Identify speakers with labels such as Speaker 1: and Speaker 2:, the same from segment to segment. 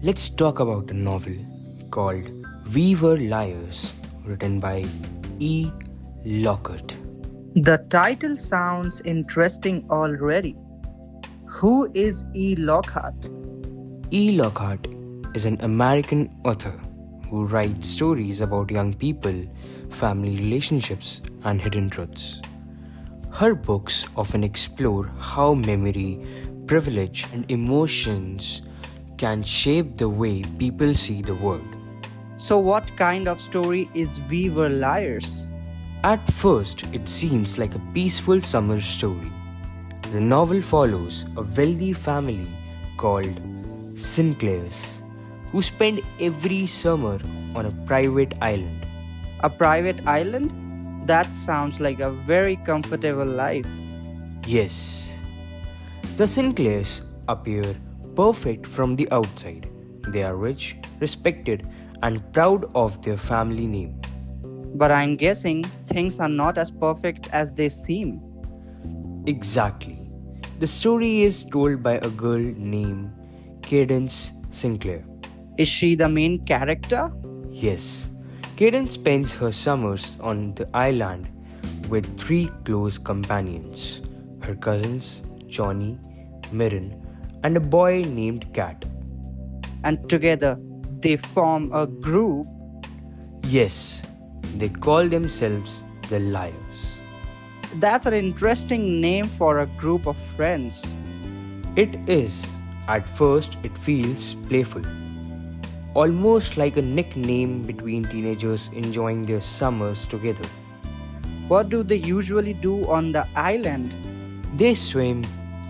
Speaker 1: Let's talk about a novel called We Were Liars, written by E. Lockhart.
Speaker 2: The title sounds interesting already. Who is E. Lockhart?
Speaker 1: E. Lockhart is an American author who writes stories about young people, family relationships, and hidden truths. Her books often explore how memory, privilege, and emotions can shape the way people see the world.
Speaker 2: So, what kind of story is We Were Liars?
Speaker 1: At first, it seems like a peaceful summer story. The novel follows a wealthy family called Sinclairs, who spend every summer on a private island.
Speaker 2: A private island? That sounds like a very comfortable life.
Speaker 1: Yes, the Sinclairs appear perfect from the outside. They are rich, respected, and proud of their family name.
Speaker 2: But I'm guessing things are not as perfect as they seem.
Speaker 1: Exactly. The story is told by a girl named Cadence Sinclair.
Speaker 2: Is she the main character?
Speaker 1: Yes, Cadence spends her summers on the island with three close companions, her cousins, Johnny, Mirren, and a boy named Cat.
Speaker 2: And together they form a group.
Speaker 1: Yes, they call themselves the Liars.
Speaker 2: That's an interesting name for a group of friends.
Speaker 1: It is. At first, it feels playful, almost like a nickname between teenagers enjoying their summers together.
Speaker 2: What do they usually do on the island?
Speaker 1: They swim,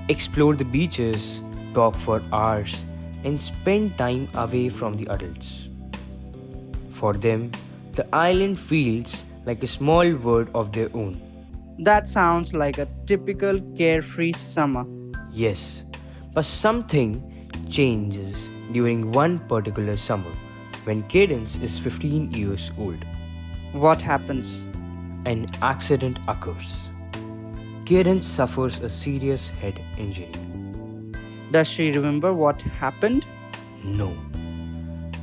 Speaker 1: explore the beaches, talk for hours, and spend time away from the adults. For them, the island feels like a small world of their own.
Speaker 2: That sounds like a typical carefree summer.
Speaker 1: Yes, but something changes during one particular summer when Cadence is 15 years old.
Speaker 2: What happens?
Speaker 1: An accident occurs. Cadence suffers a serious head injury.
Speaker 2: Does she remember what happened?
Speaker 1: No.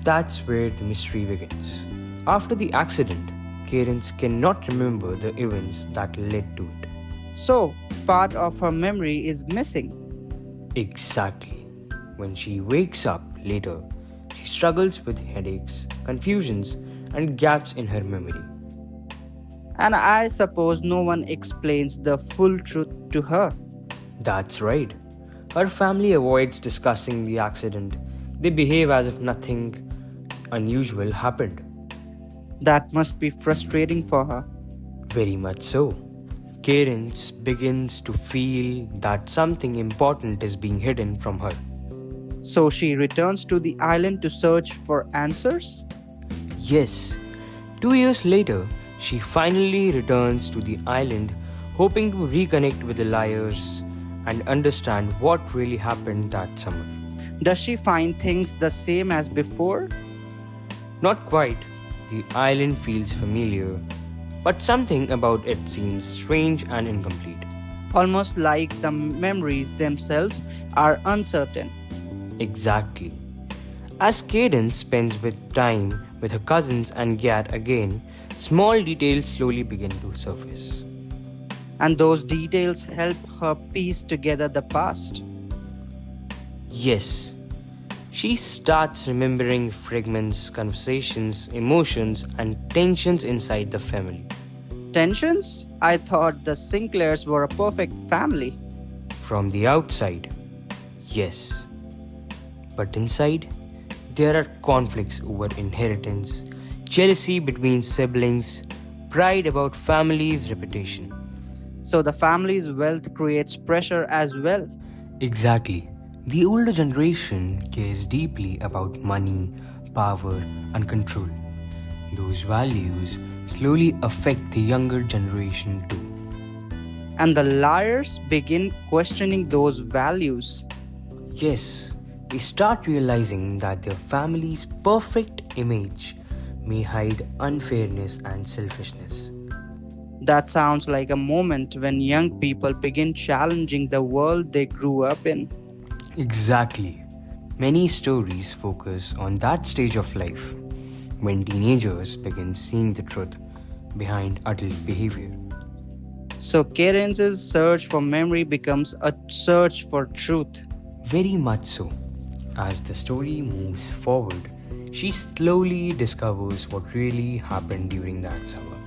Speaker 1: That's where the mystery begins. After the accident, Cadence cannot remember the events that led to it.
Speaker 2: So, part of her memory is missing.
Speaker 1: Exactly. When she wakes up later, she struggles with headaches, confusions, and gaps in her memory.
Speaker 2: And I suppose no one explains the full truth to her.
Speaker 1: That's right. Her family avoids discussing the accident. They behave as if nothing unusual happened.
Speaker 2: That must be frustrating for her.
Speaker 1: Very much so. Cadence begins to feel that something important is being hidden from her.
Speaker 2: So she returns to the island to search for answers?
Speaker 1: Yes, 2 years later, she finally returns to the island, hoping to reconnect with the Liars and understand what really happened that summer.
Speaker 2: Does she find things the same as before?
Speaker 1: Not quite. The island feels familiar, but something about it seems strange and incomplete.
Speaker 2: Almost like the memories themselves are uncertain.
Speaker 1: Exactly. As Cadence spends time with her cousins and Gat again, small details slowly begin to surface.
Speaker 2: And those details help her piece together the past.
Speaker 1: Yes, she starts remembering fragments, conversations, emotions, and tensions inside the family.
Speaker 2: Tensions? I thought the Sinclairs were a perfect family.
Speaker 1: From the outside, yes. But inside, there are conflicts over inheritance, jealousy between siblings, pride about family's reputation.
Speaker 2: So the family's wealth creates pressure as well.
Speaker 1: Exactly. The older generation cares deeply about money, power, and control. Those values slowly affect the younger generation too.
Speaker 2: And the liars begin questioning those values.
Speaker 1: Yes, they start realizing that their family's perfect image may hide unfairness and selfishness.
Speaker 2: That sounds like a moment when young people begin challenging the world they grew up in.
Speaker 1: Exactly. Many stories focus on that stage of life when teenagers begin seeing the truth behind adult behavior.
Speaker 2: So Karen's search for memory becomes a search for truth.
Speaker 1: Very much so. As the story moves forward, she slowly discovers what really happened during that summer.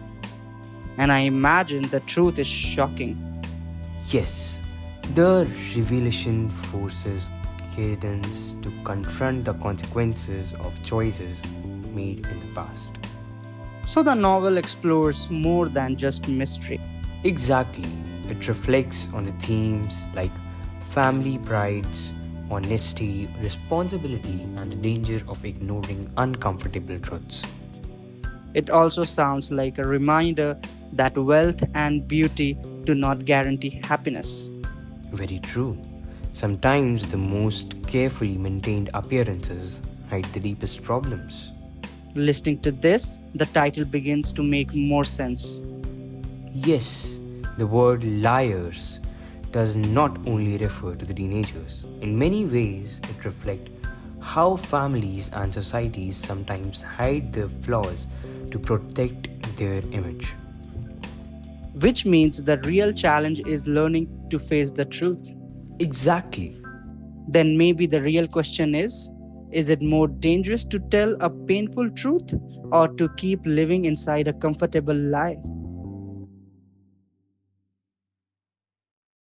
Speaker 2: And I imagine the truth is shocking.
Speaker 1: Yes, the revelation forces Cadence to confront the consequences of choices made in the past.
Speaker 2: So the novel explores more than just mystery.
Speaker 1: Exactly, it reflects on the themes like family prides, honesty, responsibility, and the danger of ignoring uncomfortable truths.
Speaker 2: It also sounds like a reminder that wealth and beauty do not guarantee happiness.
Speaker 1: Very true. Sometimes the most carefully maintained appearances hide the deepest problems.
Speaker 2: Listening to this, the title begins to make more sense.
Speaker 1: Yes, the word liars does not only refer to the teenagers. In many ways, it reflects how families and societies sometimes hide their flaws to protect their image.
Speaker 2: Which means the real challenge is learning to face the truth.
Speaker 1: Exactly.
Speaker 2: Then maybe the real question is it more dangerous to tell a painful truth or to keep living inside a comfortable lie?